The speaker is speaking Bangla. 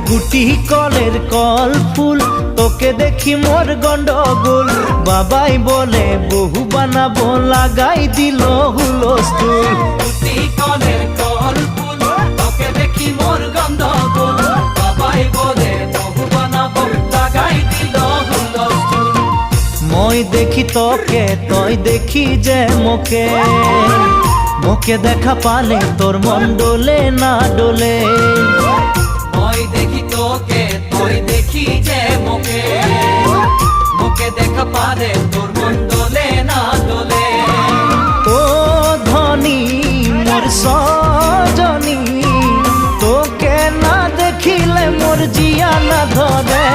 গুটি কলের কল ফুল তোকে দেখি মোর গন্ডগোল বাবাই বলে বহু বানাবো লাগাই দিল হুলস্থুল গুটি কলের কল ফুল তোকে দেখি মোর গন্ডগোল বাবাই বলে বহু বানাবো লাগাই দিল হুলস্থুল মই দেখি তোকে তই দেখি যে মোকে মোকে দেখা পালে তোর মন ডোলে না ডোলে মই দেখি তোকে তুই দেখি যে মোকে মোকে দেখা পারে তোর মন দোলে না দোলে ও ধনী মোর সজনী তোকে না দেখিলে মোর জিয়া না ধরে